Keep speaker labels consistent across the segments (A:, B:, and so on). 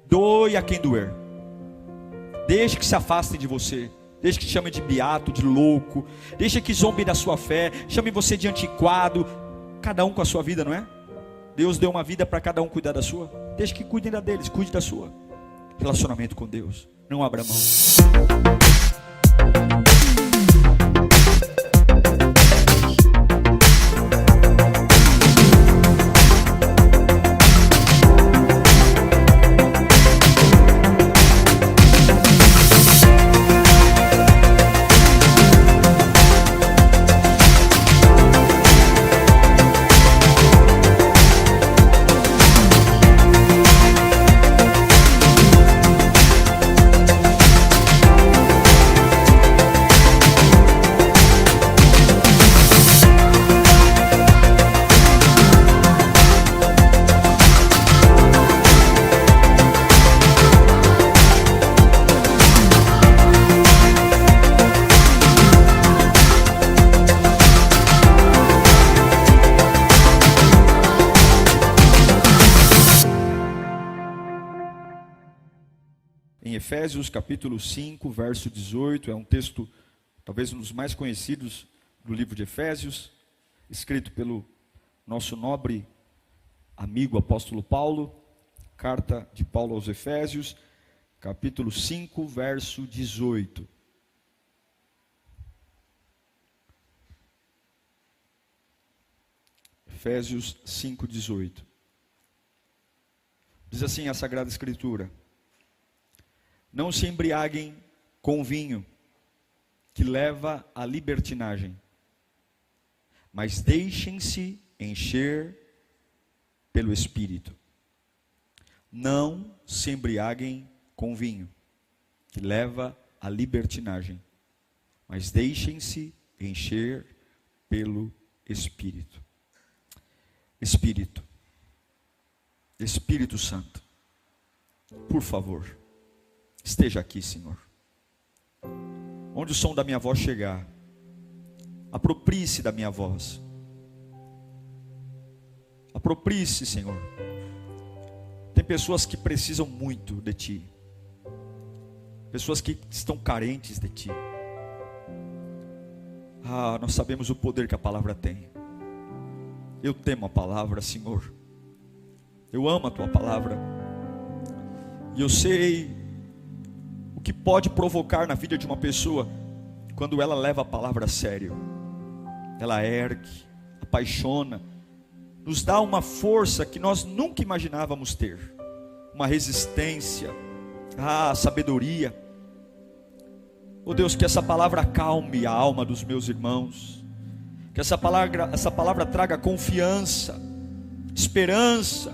A: Doe a quem doer. Deixe que se afastem de você. Deixe que te chamem de beato, de louco. Deixe que zombem da sua fé. Chame você de antiquado. Cada um com a sua vida, não é? Deus deu uma vida para cada um cuidar da sua. Deixe que cuidem da deles, cuide da sua. Relacionamento com Deus. Não abra mão. Em Efésios capítulo 5, verso 18, é um texto talvez um dos mais conhecidos do livro de Efésios, escrito pelo nosso nobre amigo apóstolo Paulo, carta de Paulo aos Efésios, capítulo 5, verso 18. Efésios 5, 18. Diz assim a Sagrada Escritura: não se embriaguem com vinho, que leva à libertinagem, mas deixem-se encher pelo Espírito. Não se embriaguem com vinho, que leva à libertinagem, mas deixem-se encher pelo Espírito. Espírito, Espírito Santo, por favor, esteja aqui, Senhor. Onde o som da minha voz chegar, aproprie-se da minha voz. Aproprie-se, Senhor. Tem pessoas que precisam muito de Ti. Pessoas que estão carentes de Ti. Nós sabemos o poder que a palavra tem. Eu temo a palavra, Senhor. Eu amo a Tua palavra. E eu sei o que pode provocar na vida de uma pessoa quando ela leva a palavra a sério. Ela ergue, apaixona, nos dá uma força que nós nunca imaginávamos ter, uma resistência, sabedoria. Oh Deus, que essa palavra acalme a alma dos meus irmãos, que essa palavra traga confiança, esperança,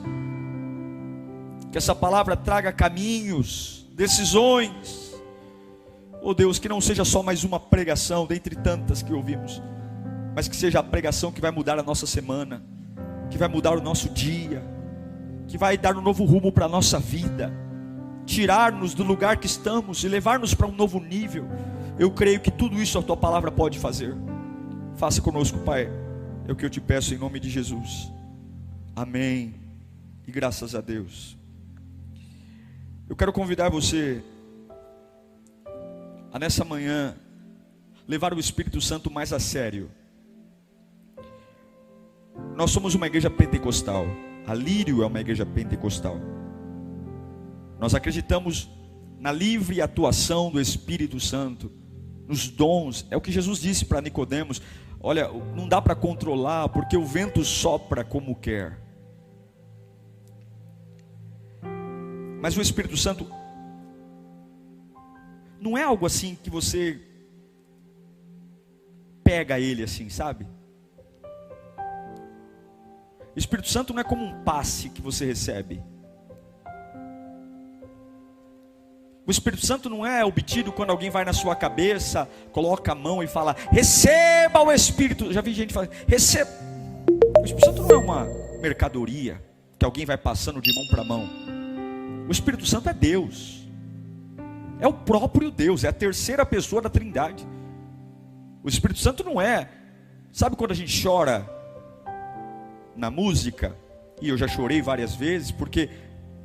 A: que essa palavra traga caminhos, decisões. Oh Deus, que não seja só mais uma pregação dentre tantas que ouvimos, mas que seja a pregação que vai mudar a nossa semana, que vai mudar o nosso dia, que vai dar um novo rumo para a nossa vida, tirar-nos do lugar que estamos e levar-nos para um novo nível. Eu creio que tudo isso a Tua palavra pode fazer. Faça conosco, Pai, é o que eu te peço em nome de Jesus. Amém e graças a Deus. Eu quero convidar você a nessa manhã levar o Espírito Santo mais a sério. Nós somos uma igreja pentecostal. A Lírio é uma igreja pentecostal. Nós acreditamos na livre atuação do Espírito Santo, nos dons. É o que Jesus disse para Nicodemos: olha, não dá para controlar, porque o vento sopra como quer. Mas o Espírito Santo não é algo assim que você pega ele assim, sabe? O Espírito Santo não é como um passe que você recebe. O Espírito Santo não é obtido quando alguém vai na sua cabeça, coloca a mão e fala: receba o Espírito. Já vi gente falar: receba. O Espírito Santo não é uma mercadoria que alguém vai passando de mão para mão. O Espírito Santo é Deus. É o próprio Deus, é a terceira pessoa da Trindade. O Espírito Santo não é, sabe quando a gente chora na música, e eu já chorei várias vezes, porque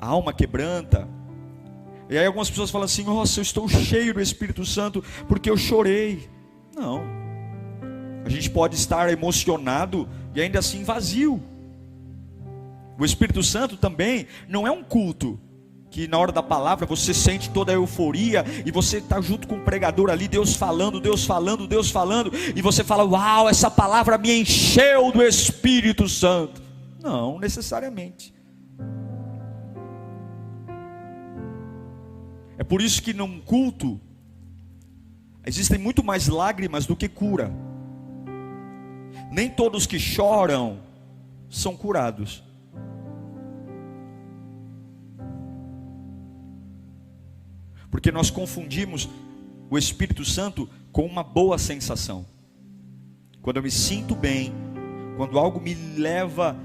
A: a alma quebranta. E aí algumas pessoas falam assim: nossa, eu estou cheio do Espírito Santo porque eu chorei. Não. A gente pode estar emocionado e ainda assim vazio. O Espírito Santo também não é um culto que na hora da palavra você sente toda a euforia e você está junto com o pregador ali, Deus falando, Deus falando, Deus falando, e você fala: uau, essa palavra me encheu do Espírito Santo. Não necessariamente. É por isso que num culto existem muito mais lágrimas do que cura. Nem todos que choram são curados. Porque nós confundimos o Espírito Santo com uma boa sensação. Quando eu me sinto bem, quando algo me leva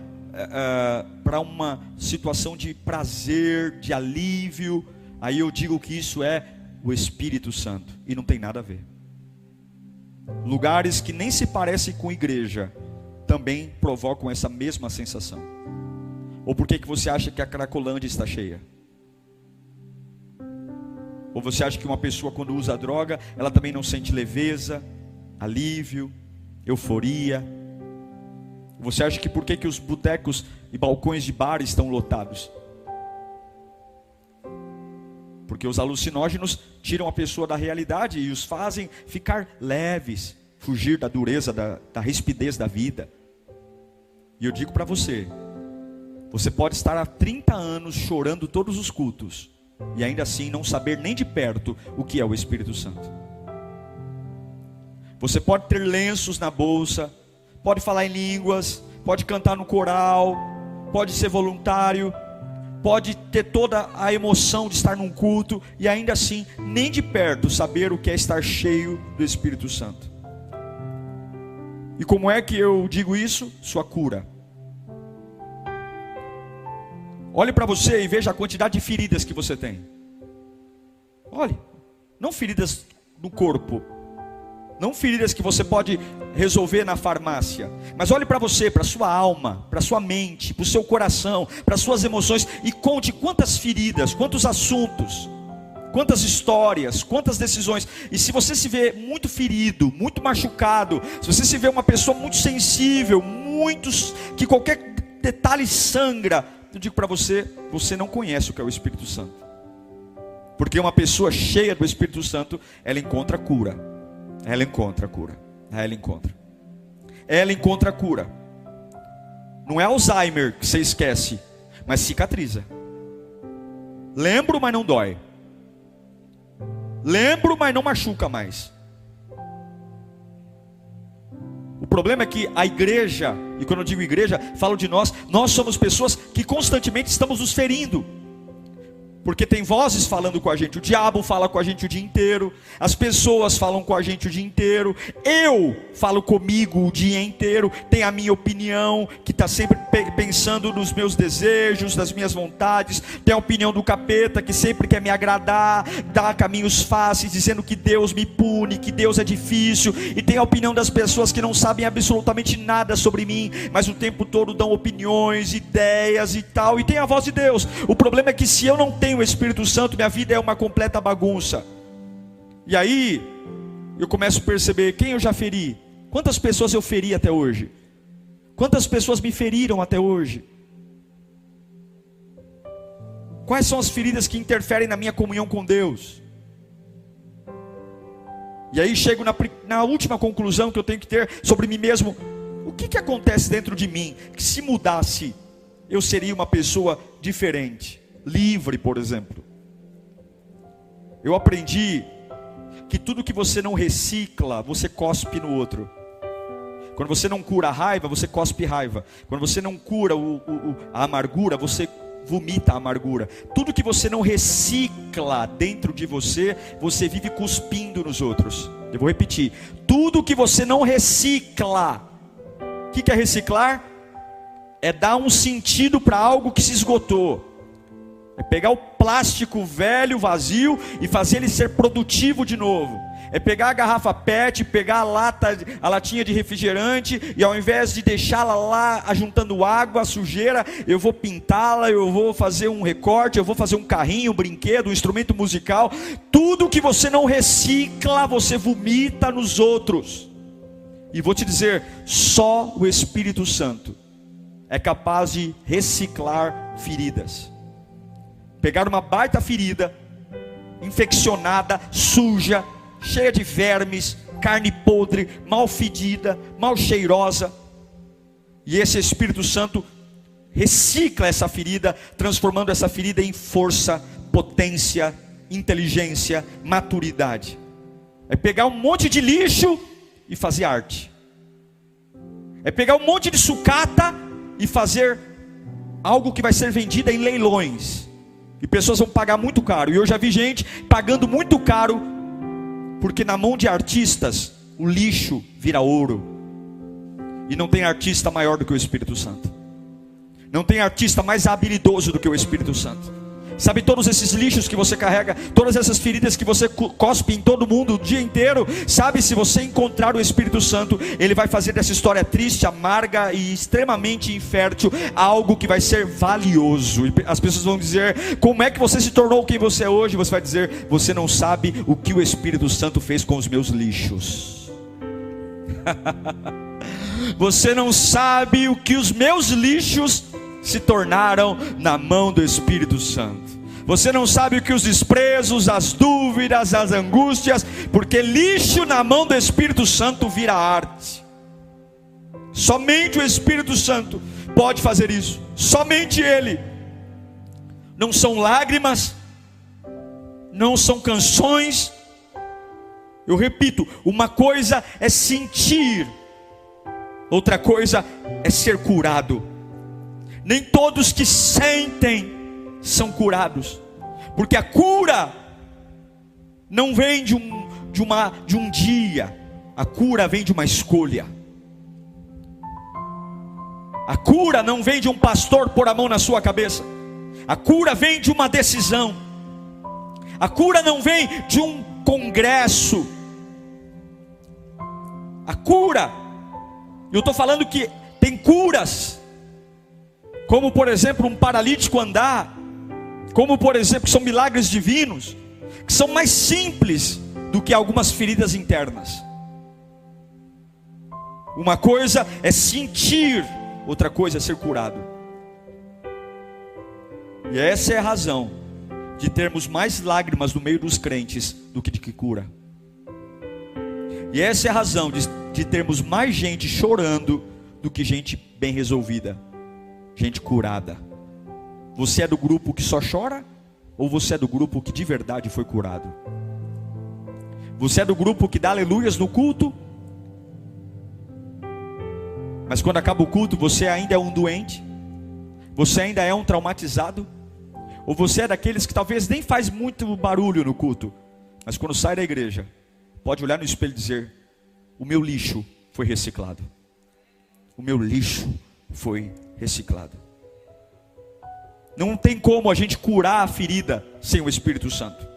A: para uma situação de prazer, de alívio, aí eu digo que isso é o Espírito Santo. E não tem nada a ver. Lugares que nem se parecem com igreja também provocam essa mesma sensação. Ou por que você acha que a Cracolândia está cheia? Ou você acha que uma pessoa quando usa droga, ela também não sente leveza, alívio, euforia? Você acha que por que os botecos e balcões de bar estão lotados? Porque os alucinógenos tiram a pessoa da realidade e os fazem ficar leves, fugir da dureza, da rispidez da vida. E eu digo para você, você pode estar há 30 anos chorando todos os cultos e ainda assim não saber nem de perto o que é o Espírito Santo. Você pode ter lenços na bolsa, pode falar em línguas, pode cantar no coral, pode ser voluntário, pode ter toda a emoção de estar num culto e ainda assim nem de perto saber o que é estar cheio do Espírito Santo. E como é que eu digo isso? Sua cura. Olhe para você e veja a quantidade de feridas que você tem. Olhe, não feridas no corpo, não feridas que você pode resolver na farmácia, mas olhe para você, para sua alma, para sua mente, para o seu coração, para suas emoções, e conte quantas feridas, quantos assuntos, quantas histórias, quantas decisões. E se você se vê muito ferido, muito machucado, se você se vê uma pessoa muito sensível, que qualquer detalhe sangra, eu digo para você, você não conhece o que é o Espírito Santo. Porque uma pessoa cheia do Espírito Santo, ela encontra cura. Ela encontra cura. Ela encontra cura. Não é Alzheimer que você esquece, mas cicatriza. Lembro, mas não dói. Lembro, mas não machuca mais. O problema é que a igreja, e quando eu digo igreja, falo de nós somos pessoas que constantemente estamos nos ferindo. Porque tem vozes falando com a gente, o diabo fala com a gente o dia inteiro, as pessoas falam com a gente o dia inteiro, eu falo comigo o dia inteiro, tem a minha opinião, que está sempre pensando nos meus desejos, nas minhas vontades, tem a opinião do capeta, que sempre quer me agradar, dá caminhos fáceis, dizendo que Deus me pune, que Deus é difícil, e tem a opinião das pessoas que não sabem absolutamente nada sobre mim, mas o tempo todo dão opiniões, ideias e tal, e tem a voz de Deus. O problema é que se eu não tenho o Espírito Santo, minha vida é uma completa bagunça. E aí eu começo a perceber quem eu já feri, quantas pessoas eu feri até hoje, quantas pessoas me feriram até hoje, quais são as feridas que interferem na minha comunhão com Deus. E aí chego na última conclusão que eu tenho que ter sobre mim mesmo. O que acontece dentro de mim que se mudasse eu seria uma pessoa diferente, livre, por exemplo? Eu aprendi que tudo que você não recicla, você cospe no outro. Quando você não cura a raiva, você cospe raiva. Quando você não cura a amargura, você vomita a amargura. Tudo que você não recicla dentro de você, você vive cuspindo nos outros. Eu vou repetir: tudo que você não recicla. O que é reciclar? É dar um sentido para algo que se esgotou. É pegar o plástico velho, vazio, e fazer ele ser produtivo de novo. É pegar a garrafa PET, pegar a latinha de refrigerante, e ao invés de deixá-la lá ajuntando água, sujeira, eu vou pintá-la, eu vou fazer um recorte, eu vou fazer um carrinho, um brinquedo, um instrumento musical. Tudo que você não recicla, você vomita nos outros. E vou te dizer, só o Espírito Santo é capaz de reciclar feridas. Pegar uma baita ferida, infeccionada, suja, cheia de vermes, carne podre, mal fedida, mal cheirosa, e esse Espírito Santo recicla essa ferida, transformando essa ferida em força, potência, inteligência, maturidade. É pegar um monte de lixo e fazer arte. É pegar um monte de sucata e fazer algo que vai ser vendido em leilões, e pessoas vão pagar muito caro. E eu já vi gente pagando muito caro, porque na mão de artistas o lixo vira ouro. E não tem artista maior do que o Espírito Santo. Não tem artista mais habilidoso do que o Espírito Santo. Sabe, todos esses lixos que você carrega, todas essas feridas que você cospe em todo mundo o dia inteiro, sabe, se você encontrar o Espírito Santo, ele vai fazer dessa história triste, amarga e extremamente infértil algo que vai ser valioso. E as pessoas vão dizer: como é que você se tornou quem você é hoje? Você vai dizer: você não sabe o que o Espírito Santo fez com os meus lixos. Você não sabe o que os meus lixos se tornaram na mão do Espírito Santo. Você não sabe o que os desprezos, as dúvidas, as angústias, porque lixo na mão do Espírito Santo vira arte. Somente o Espírito Santo pode fazer isso, somente Ele. Não são lágrimas, não são canções. Eu repito, uma coisa é sentir, outra coisa é ser curado. Nem todos que sentem são curados, porque a cura não vem de um dia, a cura vem de uma escolha. A cura não vem de um pastor pôr a mão na sua cabeça, a cura vem de uma decisão. A cura não vem de um congresso. A cura, eu estou falando que tem curas, como por exemplo um paralítico andar, como por exemplo, que são milagres divinos, que são mais simples do que algumas feridas internas. Uma coisa é sentir, outra coisa é ser curado. E essa é a razão de termos mais lágrimas no meio dos crentes do que de que cura. E essa é a razão de termos mais gente chorando do que gente bem resolvida, gente curada. Você é do grupo que só chora? Ou você é do grupo que de verdade foi curado? Você é do grupo que dá aleluias no culto, mas quando acaba o culto você ainda é um doente? Você ainda é um traumatizado? Ou você é daqueles que talvez nem faz muito barulho no culto, mas quando sai da igreja pode olhar no espelho e dizer: o meu lixo foi reciclado. O meu lixo foi reciclado. Não tem como a gente curar a ferida sem o Espírito Santo.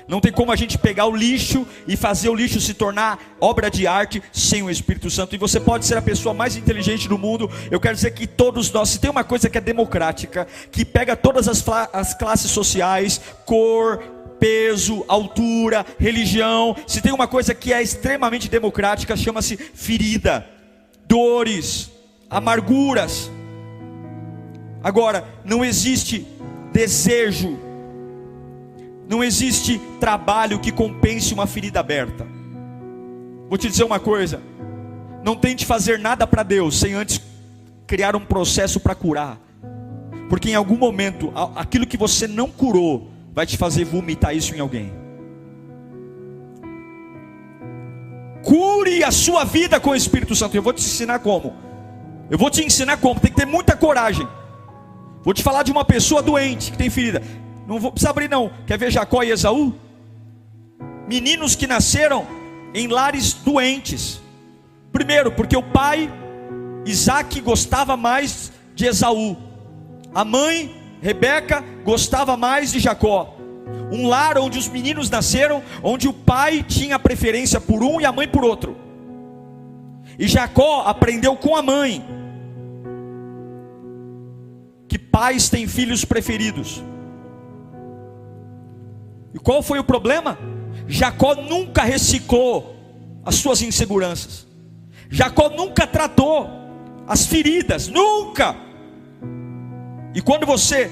A: Não tem como a gente pegar o lixo e fazer o lixo se tornar obra de arte sem o Espírito Santo. E você pode ser a pessoa mais inteligente do mundo. Eu quero dizer que todos nós, se tem uma coisa que é democrática, que pega todas as classes sociais, cor, peso, altura, religião, se tem uma coisa que é extremamente democrática, chama-se ferida, dores, amarguras. Agora, não existe desejo, não existe trabalho que compense uma ferida aberta. Vou te dizer uma coisa: não tente fazer nada para Deus sem antes criar um processo para curar, porque em algum momento aquilo que você não curou vai te fazer vomitar isso em alguém. Cure a sua vida com o Espírito Santo. Eu vou te ensinar como. Tem que ter muita coragem. Vou te falar de uma pessoa doente que tem ferida. Não vou precisar abrir não. Quer ver Jacó e Esaú? Meninos que nasceram em lares doentes. Primeiro, porque o pai Isaac gostava mais de Esaú. A mãe Rebeca gostava mais de Jacó. Um lar onde os meninos nasceram, onde o pai tinha preferência por um e a mãe por outro. E Jacó aprendeu com a mãe que pais têm filhos preferidos. E qual foi o problema? Jacó nunca reciclou as suas inseguranças. Jacó nunca tratou as feridas, nunca. E quando você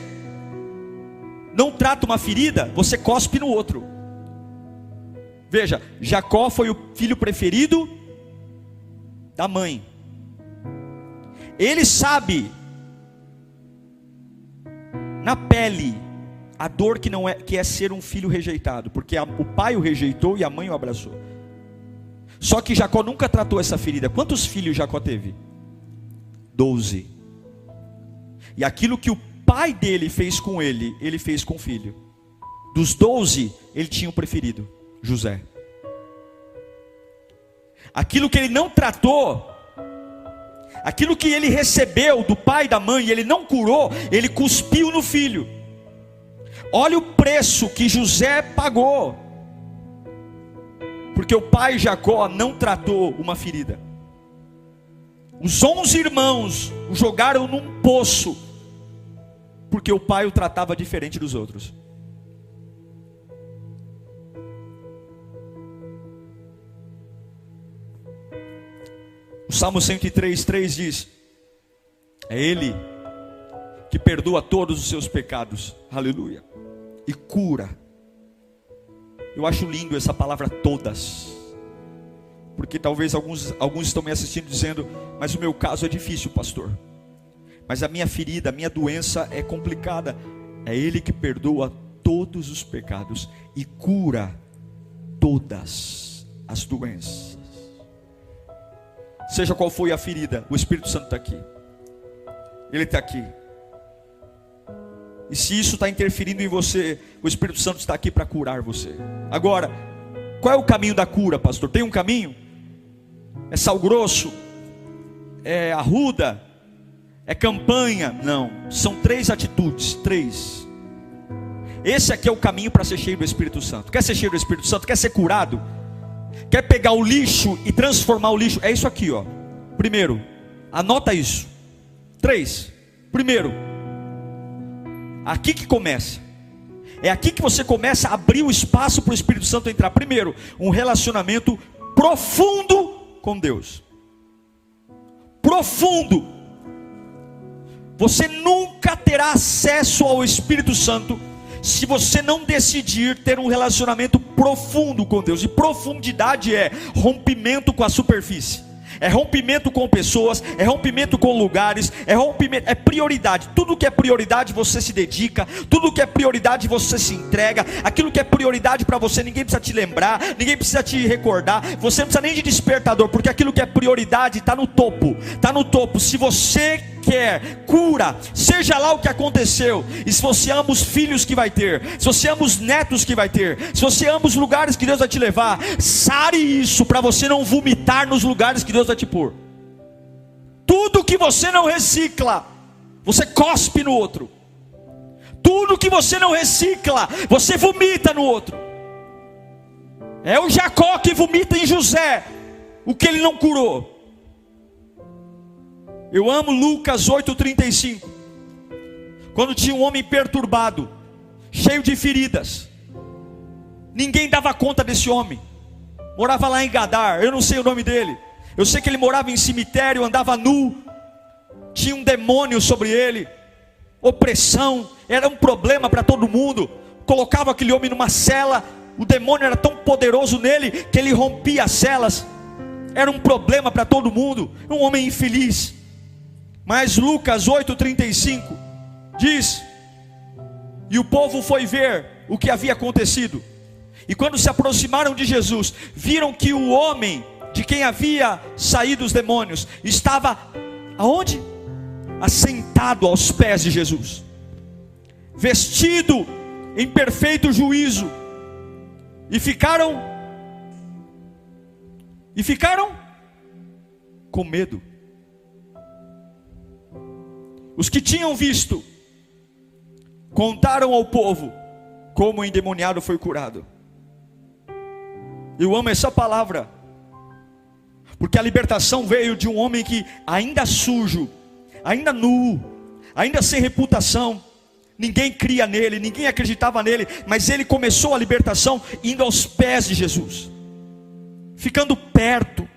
A: não trata uma ferida, você cospe no outro. Veja, Jacó foi o filho preferido da mãe. Ele sabe na pele a dor que é ser um filho rejeitado, porque o pai o rejeitou e a mãe o abraçou. Só que Jacó nunca tratou essa ferida. Quantos filhos Jacó teve? 12. E aquilo que o pai dele fez com ele, ele fez com o filho. Dos 12, ele tinha o preferido, José. Aquilo que ele não tratou, aquilo que ele recebeu do pai e da mãe, ele não curou, ele cuspiu no filho. Olha o preço que José pagou, porque o pai Jacó não tratou uma ferida. Os 11 irmãos o jogaram num poço, porque o pai o tratava diferente dos outros. O Salmo 103:3 diz: é Ele que perdoa todos os seus pecados, aleluia, e cura. Eu acho lindo essa palavra todas, porque talvez alguns estão me assistindo dizendo: mas o meu caso é difícil, pastor, mas a minha ferida, a minha doença é complicada. É Ele que perdoa todos os pecados e cura todas as doenças. Seja qual foi a ferida, o Espírito Santo está aqui. Ele está aqui. E se isso está interferindo em você, o Espírito Santo está aqui para curar você. Agora, qual é o caminho da cura, pastor? Tem um caminho? É sal grosso? É arruda? É campanha? Não, são 3 atitudes, 3. Esse aqui é o caminho para ser cheio do Espírito Santo. Quer ser cheio do Espírito Santo? Quer ser curado? Quer pegar o lixo e transformar o lixo? É isso aqui, ó. Primeiro, anota isso. 3. Primeiro, aqui que começa. É aqui que você começa a abrir o espaço para o Espírito Santo entrar. Primeiro, um relacionamento profundo com Deus. Profundo. Você nunca terá acesso ao Espírito Santo se você não decidir ter um relacionamento profundo com Deus. E profundidade é rompimento com a superfície, é rompimento com pessoas, é rompimento com lugares, é rompimento, é prioridade. Tudo que é prioridade você se dedica, tudo que é prioridade você se entrega. Aquilo que é prioridade para você, ninguém precisa te lembrar, ninguém precisa te recordar, você não precisa nem de despertador, porque aquilo que é prioridade está no topo, está no topo. Se você quer cura, seja lá o que aconteceu, e se você ama os filhos que vai ter, se você ama os netos que vai ter, se você ama os lugares que Deus vai te levar, sare isso para você não vomitar nos lugares que Deus vai te pôr. Tudo que você não recicla, você cospe no outro. Tudo que você não recicla, você vomita no outro. É o Jacó que vomita em José o que ele não curou. Eu amo Lucas 8:35. Quando tinha um homem perturbado, cheio de feridas, ninguém dava conta desse homem. Morava lá em Gadar, eu não sei o nome dele. Eu sei que ele morava em cemitério, andava nu, tinha um demônio sobre ele, opressão, era um problema para todo mundo. Colocava aquele homem numa cela, o demônio era tão poderoso nele que ele rompia as celas. Era um problema para todo mundo, um homem infeliz. Mas Lucas 8:35 diz: e o povo foi ver o que havia acontecido, e quando se aproximaram de Jesus, viram que o homem de quem havia saído os demônios estava aonde? Assentado aos pés de Jesus, vestido em perfeito juízo, e ficaram com medo. Os que tinham visto contaram ao povo como o endemoniado foi curado. Eu amo essa palavra, porque a libertação veio de um homem que ainda sujo, ainda nu, ainda sem reputação, ninguém cria nele, ninguém acreditava nele, mas ele começou a libertação indo aos pés de Jesus, ficando perto,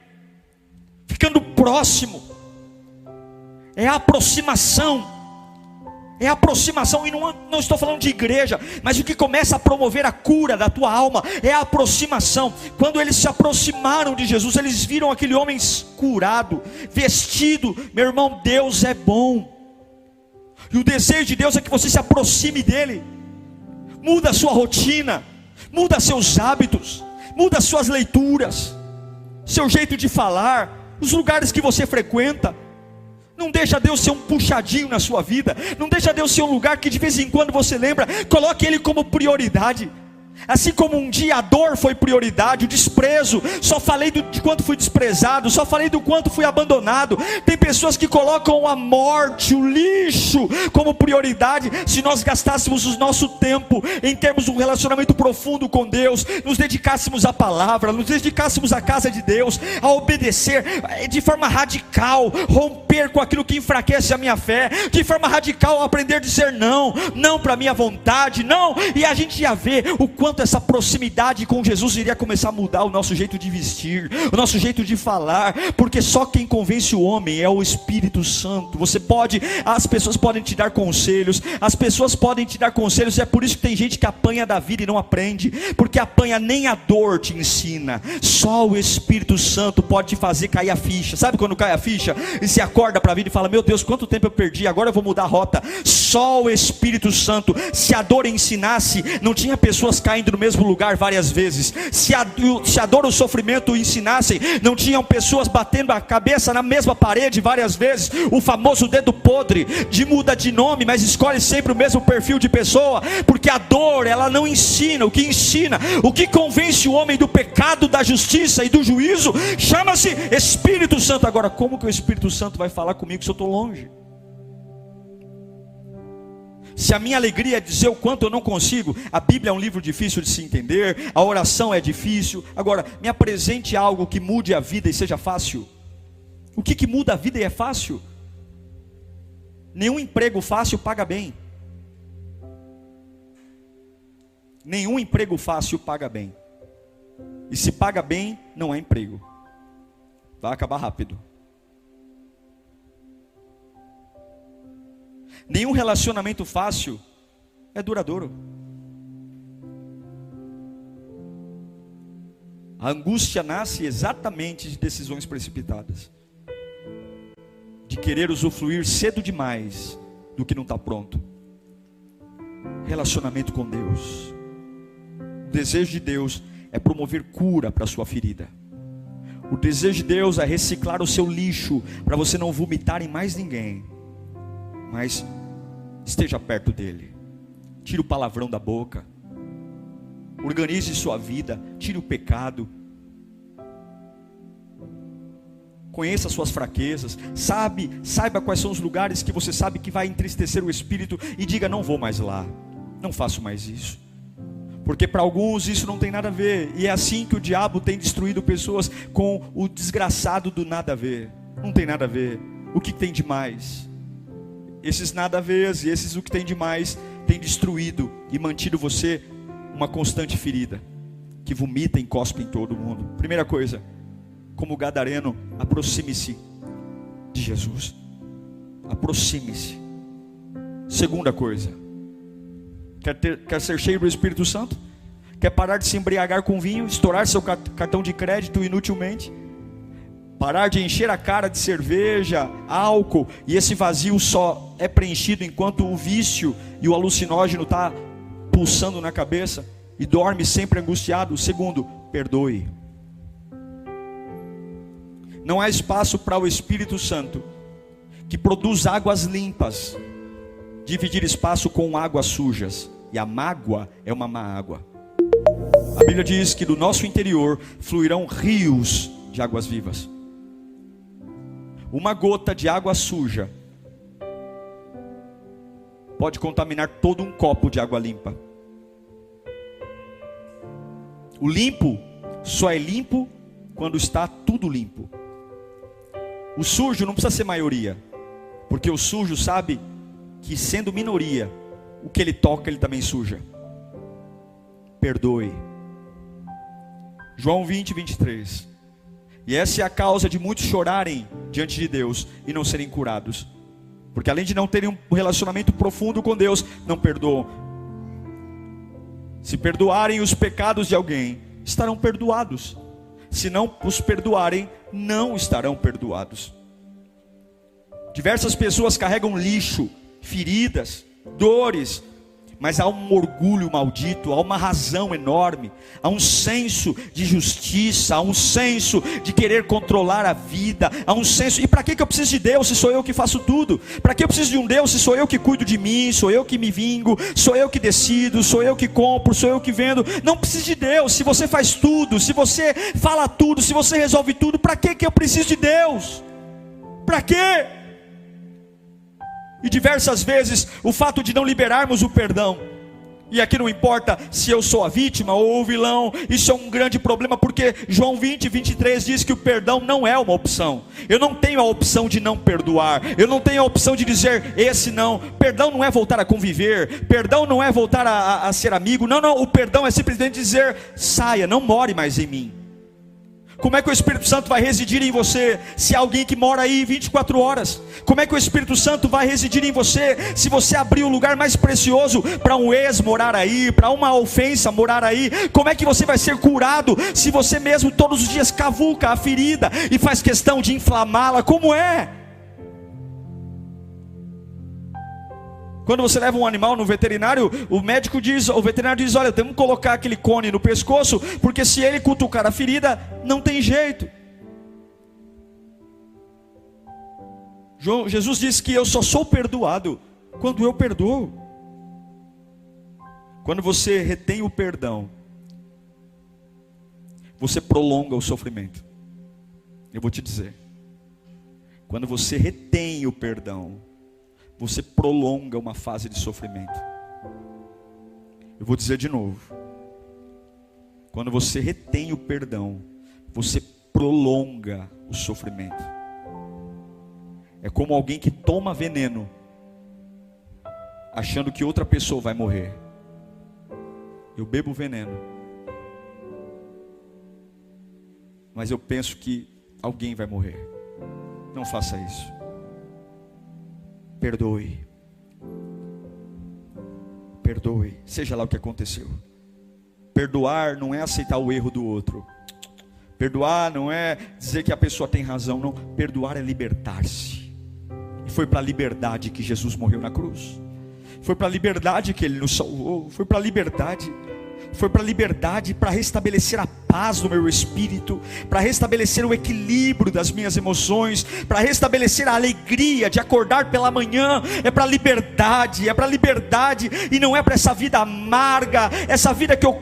A: ficando próximo. É a aproximação. É a aproximação, e não estou falando de igreja, mas o que começa a promover a cura da tua alma é a aproximação. Quando eles se aproximaram de Jesus, eles viram aquele homem curado, vestido. Meu irmão, Deus é bom, e o desejo de Deus é que você se aproxime dele. Muda a sua rotina, muda seus hábitos, muda suas leituras, seu jeito de falar, os lugares que você frequenta. Não deixa Deus ser um puxadinho na sua vida. Não deixa Deus ser um lugar que de vez em quando você lembra. Coloque Ele como prioridade. Assim como um dia a dor foi prioridade, o desprezo, só falei de quanto fui desprezado, só falei do quanto fui abandonado. Tem pessoas que colocam a morte, o lixo como prioridade. Se nós gastássemos o nosso tempo em termos de um relacionamento profundo com Deus, nos dedicássemos à palavra, nos dedicássemos à casa de Deus, a obedecer de forma radical, romper com aquilo que enfraquece a minha fé, de forma radical aprender a dizer não, não para a minha vontade, não. E a gente ia ver o quanto essa proximidade com Jesus iria começar a mudar o nosso jeito de vestir, o nosso jeito de falar, porque só quem convence o homem é o Espírito Santo. As pessoas podem te dar conselhos, e é por isso que tem gente que apanha da vida e não aprende, porque apanha, nem a dor te ensina, só o Espírito Santo pode te fazer cair a ficha. Sabe quando cai a ficha e se acorda para a vida e fala: meu Deus, quanto tempo eu perdi, agora eu vou mudar a rota. Só o Espírito Santo. Se a dor ensinasse, não tinha pessoas caindo no mesmo lugar várias vezes. Se a dor ou o sofrimento ensinassem, não tinham pessoas batendo a cabeça na mesma parede várias vezes. O famoso dedo podre, de muda de nome, mas escolhe sempre o mesmo perfil de pessoa, porque a dor, ela não ensina. O que ensina, o que convence o homem do pecado, da justiça e do juízo, chama-se Espírito Santo. Agora, como que o Espírito Santo vai falar comigo se eu estou longe? Se a minha alegria é dizer o quanto eu não consigo, a Bíblia é um livro difícil de se entender, a oração é difícil. Agora, me apresente algo que mude a vida e seja fácil. O que muda a vida e é fácil? Nenhum emprego fácil paga bem. Nenhum emprego fácil paga bem. E se paga bem, não é emprego. Vai acabar rápido. Nenhum relacionamento fácil é duradouro. A angústia nasce exatamente de decisões precipitadas, de querer usufruir cedo demais do que não está pronto. Relacionamento com Deus. O desejo de Deus é promover cura para a sua ferida. O desejo de Deus é reciclar o seu lixo, para você não vomitar em mais ninguém, mas esteja perto dele. Tire o palavrão da boca, organize sua vida, tire o pecado, conheça suas fraquezas, saiba quais são os lugares que você sabe que vai entristecer o Espírito, e diga: não vou mais lá, não faço mais isso. Porque para alguns isso não tem nada a ver, e é assim que o diabo tem destruído pessoas, com o desgraçado do nada a ver. Não tem nada a ver. O que tem de mais? Esses nada a ver, e esses o que tem de mais, tem destruído e mantido você uma constante ferida, que vomita e cospe em todo mundo. Primeira coisa, como gadareno, aproxime-se de Jesus. Aproxime-se. Segunda coisa, quer ser cheio do Espírito Santo? Quer parar de se embriagar com vinho, estourar seu cartão de crédito inutilmente? Parar de encher a cara de cerveja, álcool, e esse vazio só é preenchido enquanto o vício e o alucinógeno está pulsando na cabeça, e dorme sempre angustiado? Segundo, perdoe. Não há espaço para o Espírito Santo, que produz águas limpas, dividir espaço com águas sujas. E a mágoa é uma má água. A Bíblia diz que do nosso interior fluirão rios de águas vivas. Uma gota de água suja pode contaminar todo um copo de água limpa. O limpo só é limpo quando está tudo limpo. O sujo não precisa ser maioria, porque o sujo sabe que, sendo minoria, o que ele toca ele também suja. Perdoe. João 20, 23. E essa é a causa de muitos chorarem diante de Deus e não serem curados, porque além de não terem um relacionamento profundo com Deus, não perdoam. Se perdoarem os pecados de alguém, estarão perdoados. Se não os perdoarem, não estarão perdoados. Diversas pessoas carregam lixo, feridas, dores, mas há um orgulho maldito, há uma razão enorme, há um senso de justiça, há um senso de querer controlar a vida, há um senso, e para que eu preciso de Deus se sou eu que faço tudo? Para que eu preciso de um Deus se sou eu que cuido de mim, sou eu que me vingo, sou eu que decido, sou eu que compro, sou eu que vendo? Não preciso de Deus, se você faz tudo, se você fala tudo, se você resolve tudo, para que eu preciso de Deus? Para quê? E diversas vezes o fato de não liberarmos o perdão, e aqui não importa se eu sou a vítima ou o vilão, isso é um grande problema, porque João 20, 23 diz que o perdão não é uma opção. Eu não tenho a opção de não perdoar, eu não tenho a opção de dizer esse não. Perdão não é voltar a conviver, perdão não é voltar a ser amigo, não, o perdão é simplesmente dizer: saia, não more mais em mim. Como é que o Espírito Santo vai residir em você se há alguém que mora aí 24 horas? Como é que o Espírito Santo vai residir em você se você abrir o lugar mais precioso para um ex morar aí, para uma ofensa morar aí? Como é que você vai ser curado se você mesmo todos os dias cavuca a ferida e faz questão de inflamá-la? Como é? Quando você leva um animal no veterinário, o veterinário diz: olha, temos que colocar aquele cone no pescoço, porque se ele cutucar a ferida, não tem jeito. Jesus disse que eu só sou perdoado quando eu perdoo. Quando você retém o perdão, você prolonga o sofrimento. Eu vou te dizer, quando você retém o perdão, você prolonga uma fase de sofrimento. Eu vou dizer de novo, quando você retém o perdão, você prolonga o sofrimento. É como alguém que toma veneno, achando que outra pessoa vai morrer. Eu bebo veneno, mas eu penso que alguém vai morrer. Não faça isso. Perdoe. Perdoe, seja lá o que aconteceu. Perdoar não é aceitar o erro do outro. Perdoar não é dizer que a pessoa tem razão, não. Perdoar é libertar-se. E foi para a liberdade que Jesus morreu na cruz. Foi para a liberdade que Ele nos salvou. Foi para a liberdade. Foi para a liberdade, para restabelecer a paz no meu espírito, para restabelecer o equilíbrio das minhas emoções, para restabelecer a alegria de acordar pela manhã. É para a liberdade, e não é para essa vida amarga, essa vida que eu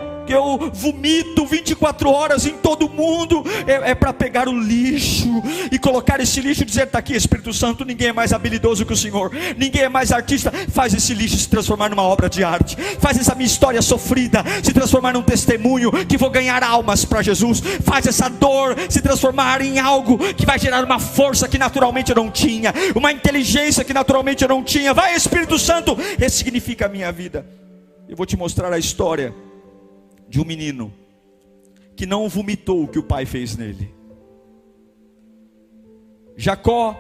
A: vomito 24 horas em todo mundo. É para pegar o lixo e colocar esse lixo e dizer: está aqui, Espírito Santo, ninguém é mais habilidoso que o Senhor, ninguém é mais artista. Faz esse lixo se transformar numa obra de arte. Faz essa minha história sofrida se transformar num testemunho que vou ganhar almas para Jesus. Faz essa dor se transformar em algo que vai gerar uma força que naturalmente eu não tinha, uma inteligência que naturalmente eu não tinha. Vai, Espírito Santo, ressignifica a minha vida. Eu vou te mostrar a história de um menino que não vomitou o que o pai fez nele. Jacó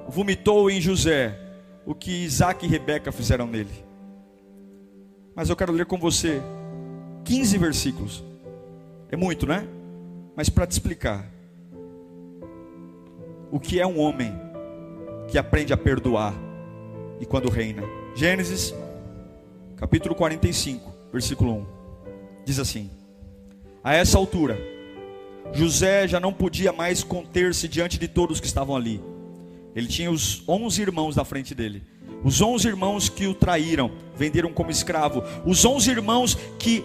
A: vomitou em José o que Isaac e Rebeca fizeram nele. Mas eu quero ler com você 15 versículos. É muito, né? Mas para te explicar o que é um homem que aprende a perdoar e quando reina. Gênesis capítulo 45, versículo 1. Diz assim: a essa altura, José já não podia mais conter-se diante de todos que estavam ali. Ele tinha os 11 irmãos da frente dele. Os 11 irmãos que o traíram, venderam como escravo. Os 11 irmãos que,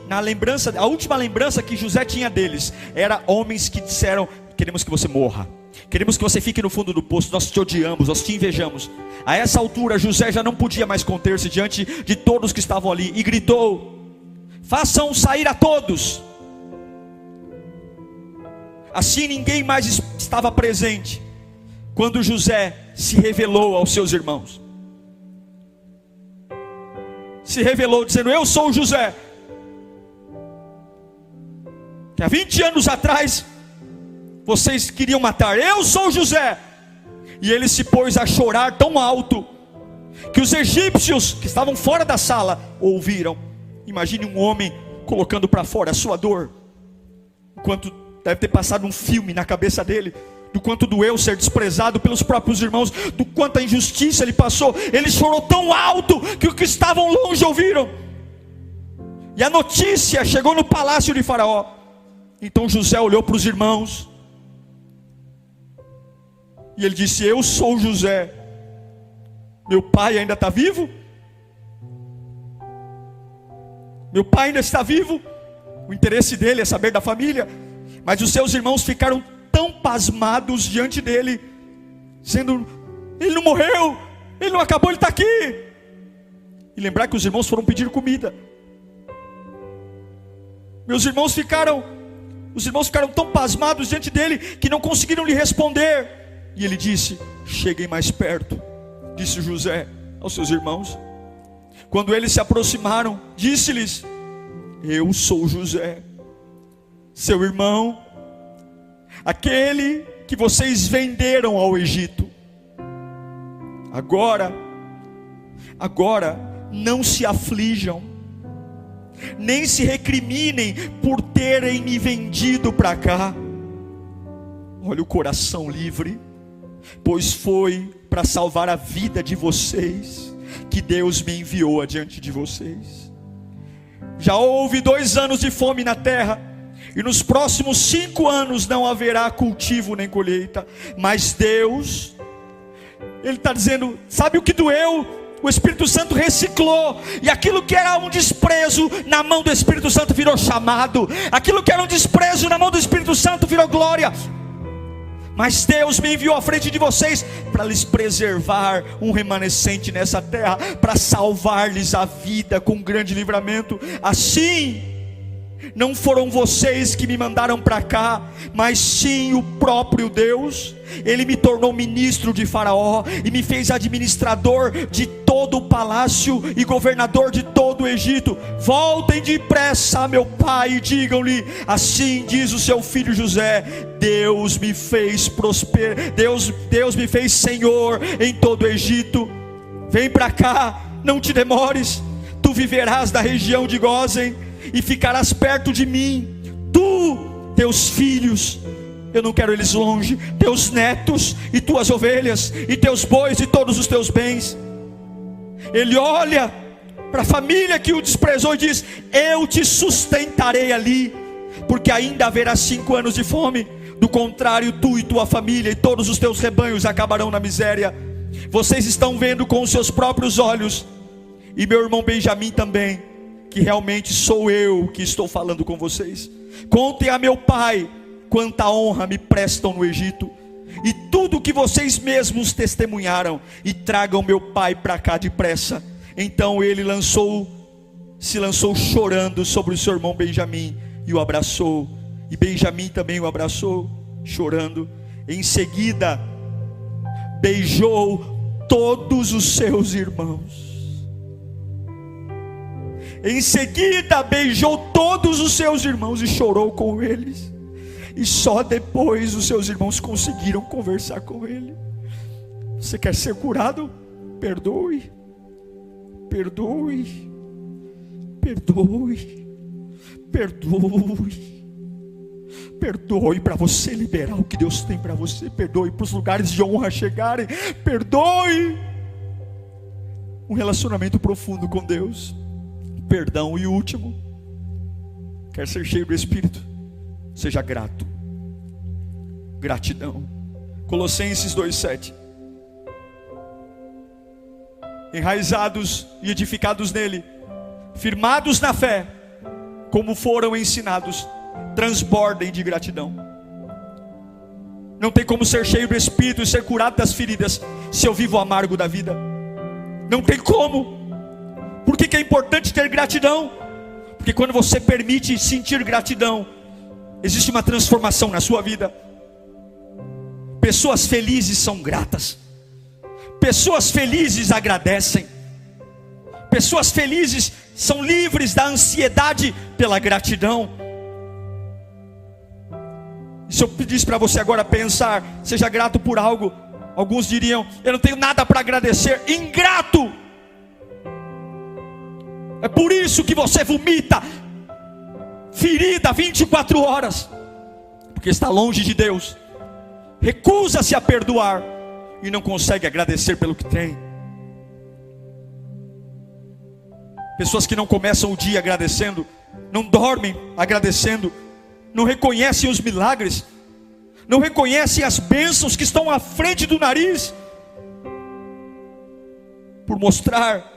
A: a última lembrança que José tinha deles, era homens que disseram: queremos que você morra, queremos que você fique no fundo do poço, nós te odiamos, nós te invejamos. A essa altura, José já não podia mais conter-se diante de todos que estavam ali, e gritou: façam sair a todos. Assim ninguém mais estava presente quando José se revelou aos seus irmãos. Se revelou dizendo: eu sou o José, que há 20 anos atrás vocês queriam matar. Eu sou o José. E ele se pôs a chorar tão alto que os egípcios que estavam fora da sala ouviram. Imagine um homem colocando para fora a sua dor, enquanto deve ter passado um filme na cabeça dele, do quanto doeu ser desprezado pelos próprios irmãos, do quanto a injustiça ele passou. Ele chorou tão alto que os que estavam longe ouviram. E a notícia chegou no palácio de Faraó. Então José olhou para os irmãos e ele disse: eu sou José, meu pai ainda está vivo? Meu pai ainda está vivo? O interesse dele é saber da família. Mas os seus irmãos ficaram tão pasmados diante dele, dizendo: ele não morreu, ele não acabou, ele está aqui. E lembrar que os irmãos foram pedir comida. Os irmãos ficaram tão pasmados diante dele que não conseguiram lhe responder. E ele disse: cheguem mais perto, disse José aos seus irmãos. Quando eles se aproximaram, disse-lhes: eu sou José, seu irmão, aquele que vocês venderam ao Egito. Agora não se aflijam, nem se recriminem por terem me vendido para cá. Olha o coração livre, pois foi para salvar a vida de vocês que Deus me enviou adiante de vocês. Já houve 2 anos de fome na terra, e nos próximos 5 anos não haverá cultivo nem colheita. Mas Deus, Ele está dizendo: sabe o que doeu? O Espírito Santo reciclou, e aquilo que era um desprezo na mão do Espírito Santo virou chamado, aquilo que era um desprezo na mão do Espírito Santo virou glória. Mas Deus me enviou à frente de vocês para lhes preservar um remanescente nessa terra, para salvar-lhes a vida com um grande livramento. Assim, não foram vocês que me mandaram para cá, mas sim o próprio Deus. Ele me tornou ministro de Faraó e me fez administrador de todo o palácio e governador de todo o Egito. Voltem depressa a meu pai e digam-lhe: assim diz o seu filho José, Deus me fez prosperar, Deus me fez senhor em todo o Egito. Vem para cá, não te demores, tu viverás da região de Gósen e ficarás perto de mim, tu, teus filhos, eu não quero eles longe, teus netos e tuas ovelhas e teus bois e todos os teus bens. Ele olha para a família que o desprezou e diz: eu te sustentarei ali, porque ainda haverá 5 anos de fome. Do contrário, tu e tua família e todos os teus rebanhos acabarão na miséria. Vocês estão vendo com os seus próprios olhos, e meu irmão Benjamim também, que realmente sou eu que estou falando com vocês. Contem a meu pai quanta honra me prestam no Egito, e tudo que vocês mesmos testemunharam, e tragam meu pai para cá depressa. Então ele se lançou chorando sobre o seu irmão Benjamim e o abraçou, e Benjamim também o abraçou, chorando. Em seguida beijou todos os seus irmãos. Em seguida beijou todos os seus irmãos e chorou com eles. E só depois os seus irmãos conseguiram conversar com ele. Você quer ser curado? Perdoe. Perdoe. Perdoe. Perdoe. Perdoe para você liberar o que Deus tem para você. Perdoe para os lugares de honra chegarem. Perdoe. Um relacionamento profundo com Deus. Perdão. E o último, quer ser cheio do Espírito? Seja grato. Gratidão. Colossenses 2:7. Enraizados e edificados nele, firmados na fé, como foram ensinados, transbordem de gratidão. Não tem como ser cheio do Espírito e ser curado das feridas se eu vivo o amargo da vida. Não tem como. Por que é importante ter gratidão? Porque quando você permite sentir gratidão, existe uma transformação na sua vida. Pessoas felizes são gratas. Pessoas felizes agradecem. Pessoas felizes são livres da ansiedade pela gratidão. E se eu pedisse para você agora pensar, seja grato por algo, alguns diriam: eu não tenho nada para agradecer. Ingrato! É por isso que você vomita ferida 24 horas, porque está longe de Deus, recusa-se a perdoar e não consegue agradecer pelo que tem. Pessoas que não começam o dia agradecendo, não dormem agradecendo, não reconhecem os milagres, não reconhecem as bênçãos que estão à frente do nariz. Por mostrar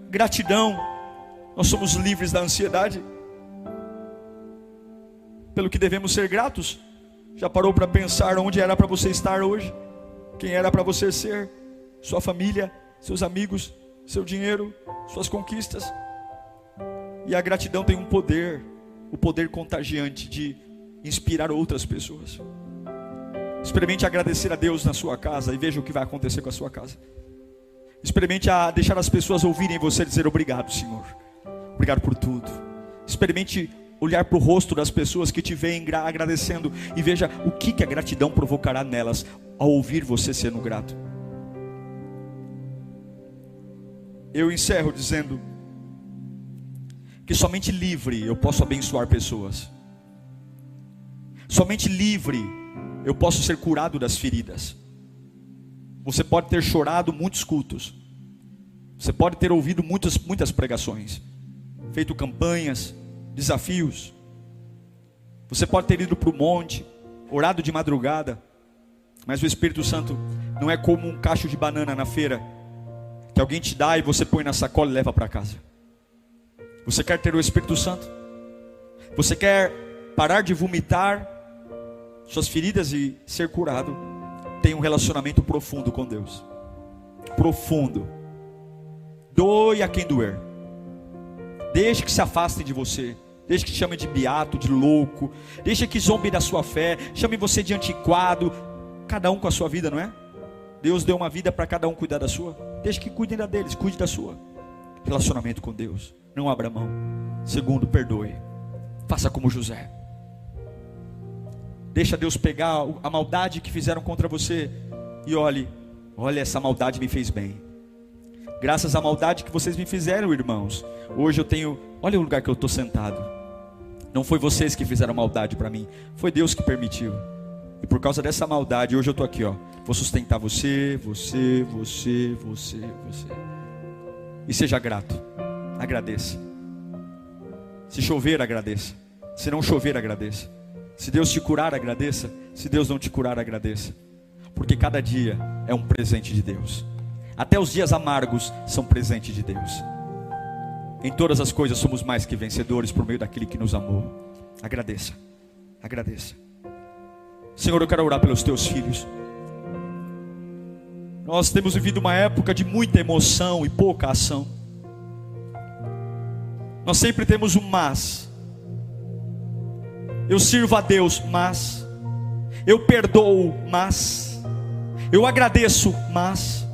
A: gratidão, nós somos livres da ansiedade. Pelo que devemos ser gratos. Já parou para pensar onde era para você estar hoje? Quem era para você ser? Sua família, seus amigos, seu dinheiro, suas conquistas. E a gratidão tem um poder, o poder contagiante de inspirar outras pessoas. Experimente agradecer a Deus na sua casa e veja o que vai acontecer com a sua casa. Experimente deixar as pessoas ouvirem você dizer: obrigado, Senhor, obrigado por tudo. Experimente olhar para o rosto das pessoas que te veem agradecendo e veja o que a gratidão provocará nelas ao ouvir você sendo grato. Eu encerro dizendo que somente livre eu posso abençoar pessoas. Somente livre eu posso ser curado das feridas. Você pode ter chorado muitos cultos, você pode ter ouvido muitas pregações, feito campanhas, desafios. Você pode ter ido para o monte, orado de madrugada, mas o Espírito Santo não é como um cacho de banana na feira, que alguém te dá e você põe na sacola e leva para casa. Você quer ter o Espírito Santo? Você quer parar de vomitar suas feridas e ser curado? Tenha um relacionamento profundo com Deus. Profundo. Doe a quem doer. Deixe que se afastem de você. Deixe que te chamem de beato, de louco. Deixe que zombem da sua fé. Chame você de antiquado. Cada um com a sua vida, não é? Deus deu uma vida para cada um cuidar da sua. Deixe que cuidem da deles, cuide da sua. Relacionamento com Deus. Não abra mão. Segundo, perdoe. Faça como José. Deixa Deus pegar a maldade que fizeram contra você e olha, essa maldade me fez bem. Graças à maldade que vocês me fizeram, irmãos, hoje eu tenho, olha o lugar que eu estou sentado. Não foi vocês que fizeram maldade para mim, foi Deus que permitiu. E por causa dessa maldade, hoje eu estou aqui, vou sustentar você. E seja grato, agradeça. Se chover, agradeça. Se não chover, agradeça. Se Deus te curar, agradeça. Se Deus não te curar, agradeça. Porque cada dia é um presente de Deus. Até os dias amargos são presente de Deus. Em todas as coisas somos mais que vencedores por meio daquele que nos amou. Agradeça, agradeça. Senhor, eu quero orar pelos teus filhos. Nós temos vivido uma época de muita emoção e pouca ação. Nós sempre temos um mas. Eu sirvo a Deus, mas. Eu perdoo, mas. Eu agradeço, mas.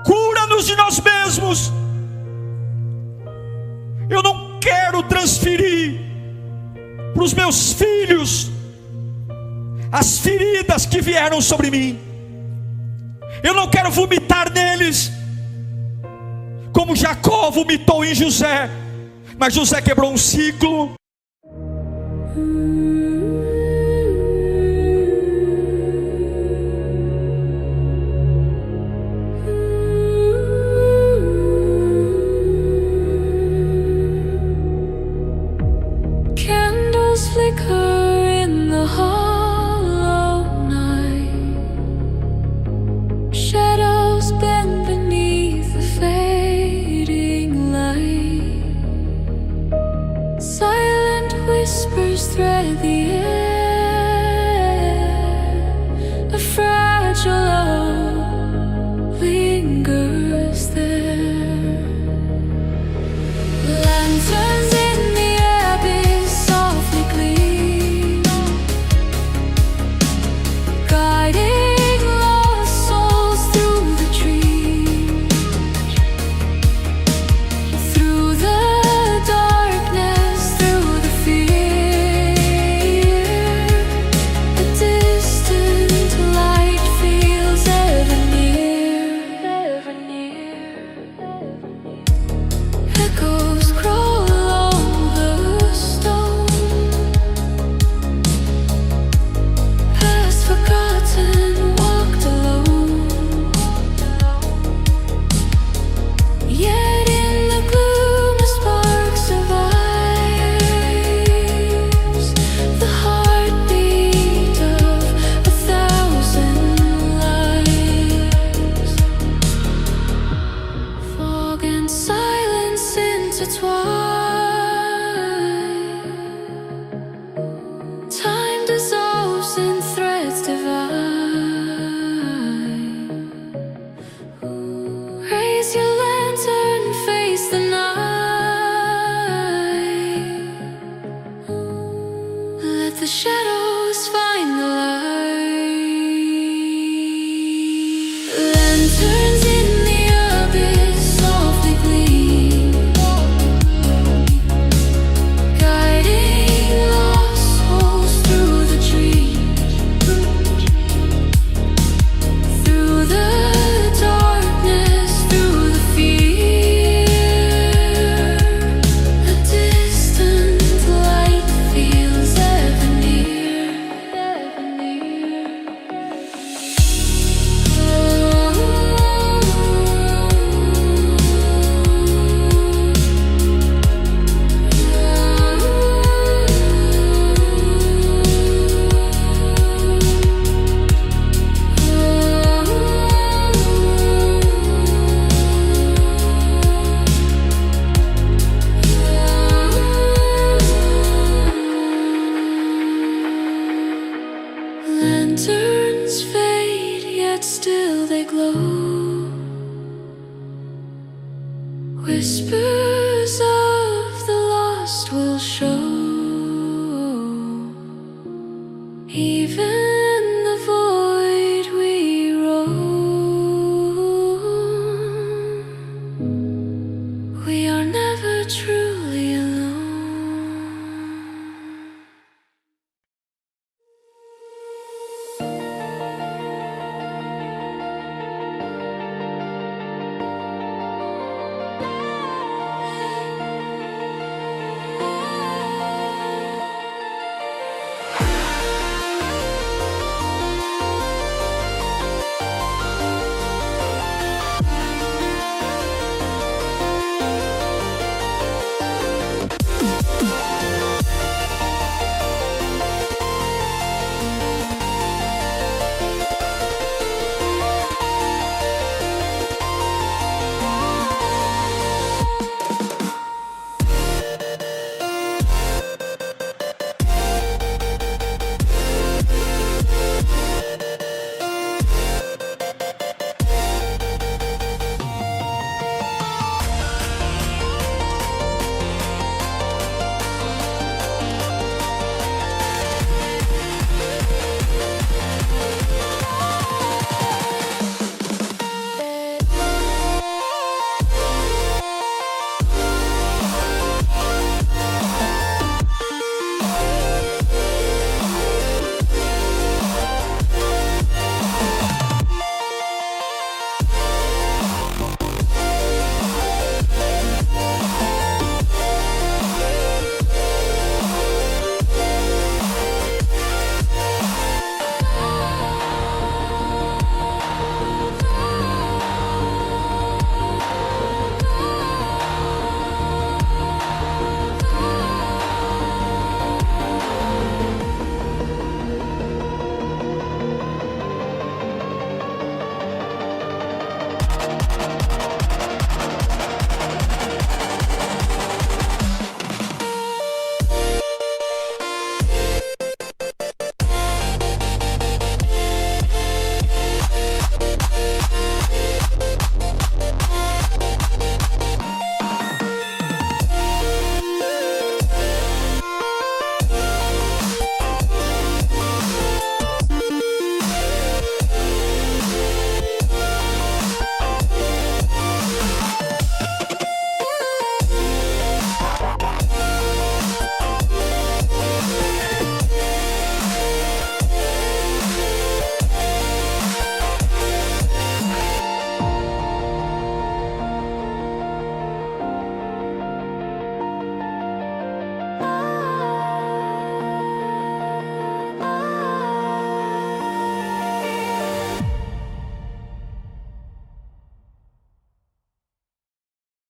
A: Cura-nos de nós mesmos. Eu não quero transferir para os meus filhos as feridas que vieram sobre mim. Eu não quero vomitar neles como Jacó vomitou em José. Mas José quebrou um ciclo.
B: Candles flicker in the hollow night. Shadows bend beneath the fading light. Silent whispers thread the air. A fragile love lingers there. Lanterns in the abyss softly gleam. the shadows find the light.